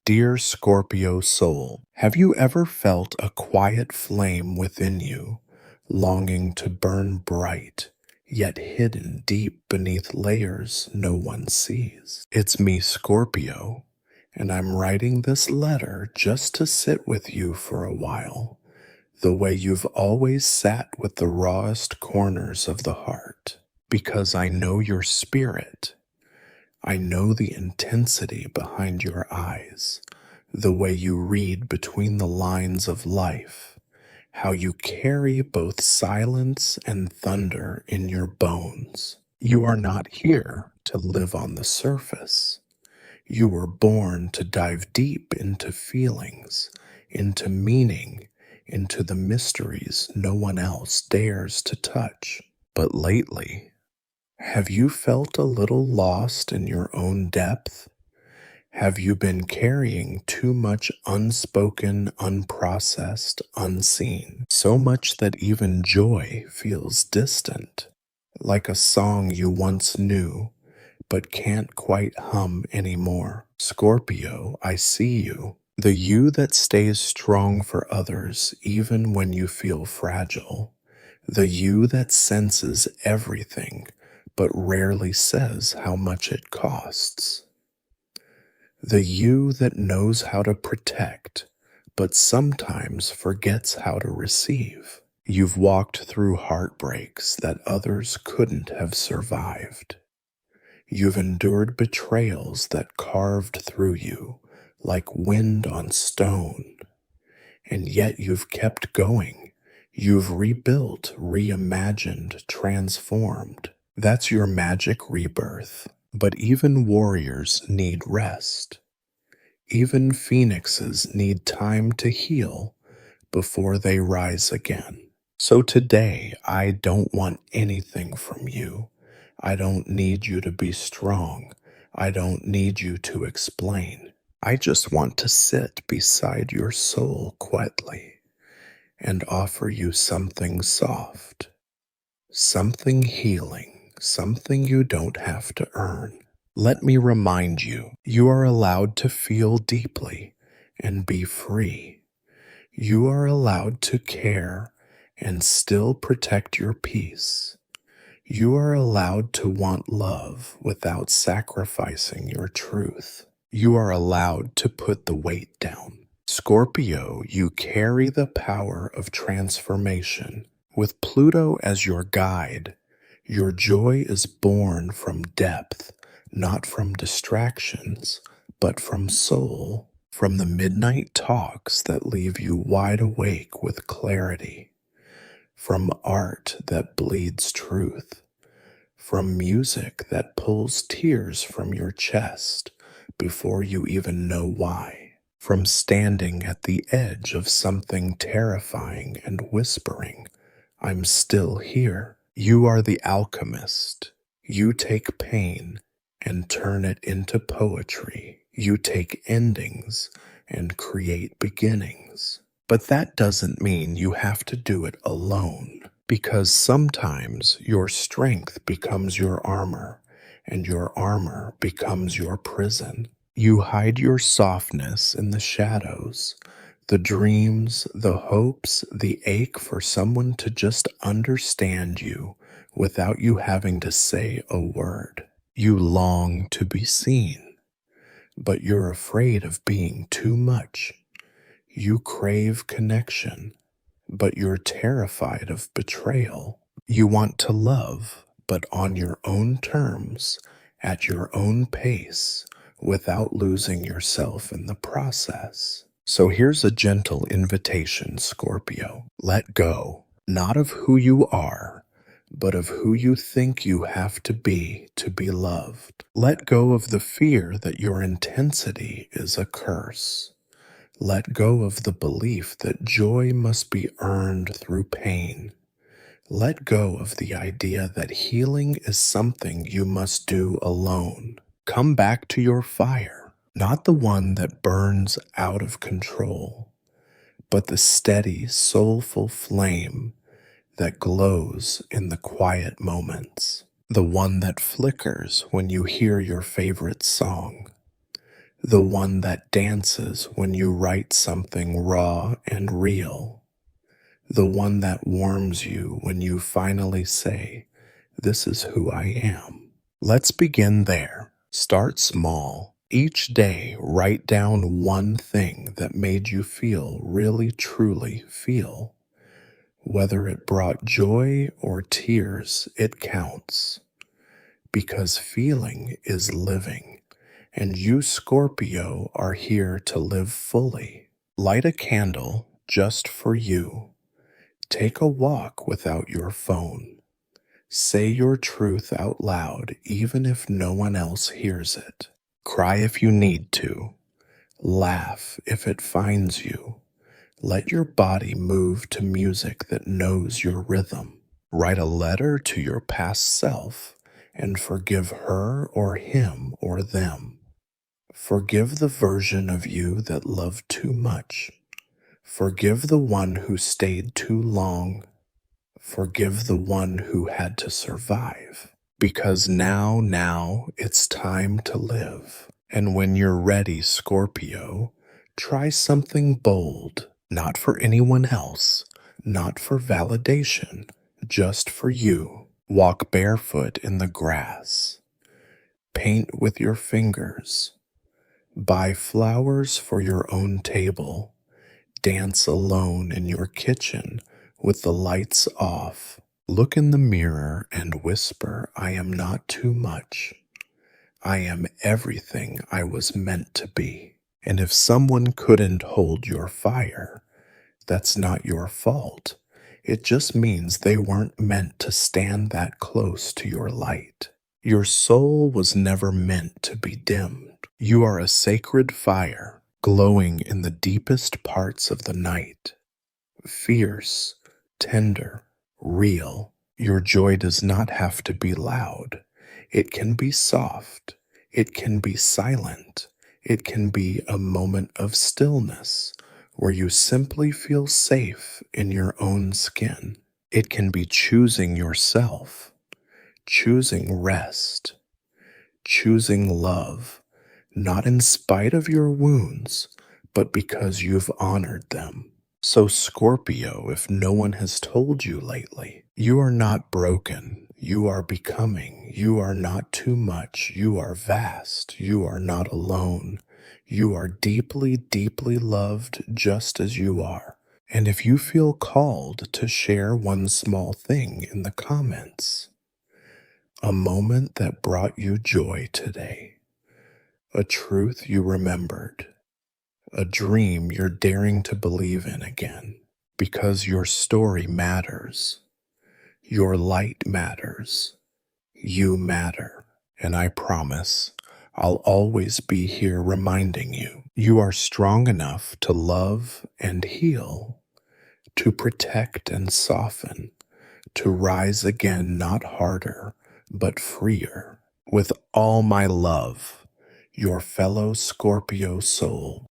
Dear Scorpio soul, have you ever felt a quiet flame within you, longing to burn bright, yet hidden deep beneath layers no one sees? It's me, Scorpio, and I'm writing this letter just to sit with you for a while, the way you've always sat with the rawest corners of the heart, because I know your spirit. I know the intensity behind your eyes, the way you read between the lines of life, how you carry both silence and thunder in your bones. You are not here to live on the surface. You were born to dive deep into feelings, into meaning, into the mysteries no one else dares to touch. But lately, have you felt a little lost in your own depth? Have you been carrying too much unspoken, unprocessed, unseen? So much that even joy feels distant, like a song you once knew but can't quite hum anymore. Scorpio, I see you. The you that stays strong for others even when you feel fragile. The you that senses everything but rarely says how much it costs. The you that knows how to protect, but sometimes forgets how to receive. You've walked through heartbreaks that others couldn't have survived. You've endured betrayals that carved through you like wind on stone. And yet you've kept going. You've rebuilt, reimagined, transformed. That's your magic rebirth. But even warriors need rest. Even phoenixes need time to heal before they rise again. So today, I don't want anything from you. I don't need you to be strong. I don't need you to explain. I just want to sit beside your soul quietly and offer you something soft, something healing, something you don't have to earn. Let me remind you, you are allowed to feel deeply and be free. You are allowed to care and still protect your peace. You are allowed to want love without sacrificing your truth. You are allowed to put the weight down. Scorpio, you carry the power of transformation. With Pluto as your guide, your joy is born from depth, not from distractions, but from soul, from the midnight talks that leave you wide awake with clarity, from art that bleeds truth, from music that pulls tears from your chest before you even know why, from standing at the edge of something terrifying and whispering, I'm still here. You are the alchemist. You take pain and turn it into poetry. You take endings and create beginnings. But that doesn't mean you have to do it alone, because sometimes your strength becomes your armor, and your armor becomes your prison. You hide your softness in the shadows, the dreams, the hopes, the ache for someone to just understand you without you having to say a word. You long to be seen, but you're afraid of being too much. You crave connection, but you're terrified of betrayal. You want to love, but on your own terms, at your own pace, without losing yourself in the process. So here's a gentle invitation, Scorpio. Let go, not of who you are, but of who you think you have to be loved. Let go of the fear that your intensity is a curse. Let go of the belief that joy must be earned through pain. Let go of the idea that healing is something you must do alone. Come back to your fire, not the one that burns out of control, but the steady, soulful flame that glows in the quiet moments. The one that flickers when you hear your favorite song. the one that dances when you write something raw and real, the one that warms you when you finally say, "This is who I am." Let's begin there. Start small. Each day, write down one thing that made you feel really, truly feel. Whether it brought joy or tears, it counts. Because feeling is living, and you, Scorpio, are here to live fully. Light a candle just for you. Take a walk without your phone. Say your truth out loud, even if no one else hears it. Cry if you need to. Laugh if it finds you. Let your body move to music that knows your rhythm. Write a letter to your past self and forgive her or him or them. Forgive the version of you that loved too much. Forgive the one who stayed too long. Forgive the one who had to survive. Because now it's time to live. And when you're ready, Scorpio, try something bold, not for anyone else, not for validation, just for you. Walk barefoot in the grass. Paint with your fingers. Buy flowers for your own table. Dance alone in your kitchen with the lights off. Look in the mirror and whisper, "I am not too much. I am everything I was meant to be." And if someone couldn't hold your fire, that's not your fault. It just means they weren't meant to stand that close to your light. Your soul was never meant to be dimmed. You are a sacred fire, glowing in the deepest parts of the night. Fierce, tender, real. Your joy does not have to be loud. It can be soft. It can be silent. It can be a moment of stillness where you simply feel safe in your own skin. It can be choosing yourself, choosing rest, choosing love, not in spite of your wounds, but because you've honored them. So, Scorpio, if no one has told you lately, you are not broken. You are becoming. You are not too much. You are vast. You are not alone. You are deeply, deeply loved just as you are. And if you feel called to share one small thing in the comments, a moment that brought you joy today, a truth you remembered, a dream you're daring to believe in again, because your story matters. Your light matters. You matter. And I promise I'll always be here reminding you, you are strong enough to love and heal, to protect and soften, to rise again not harder, but freer. With all my love, your fellow Scorpio soul.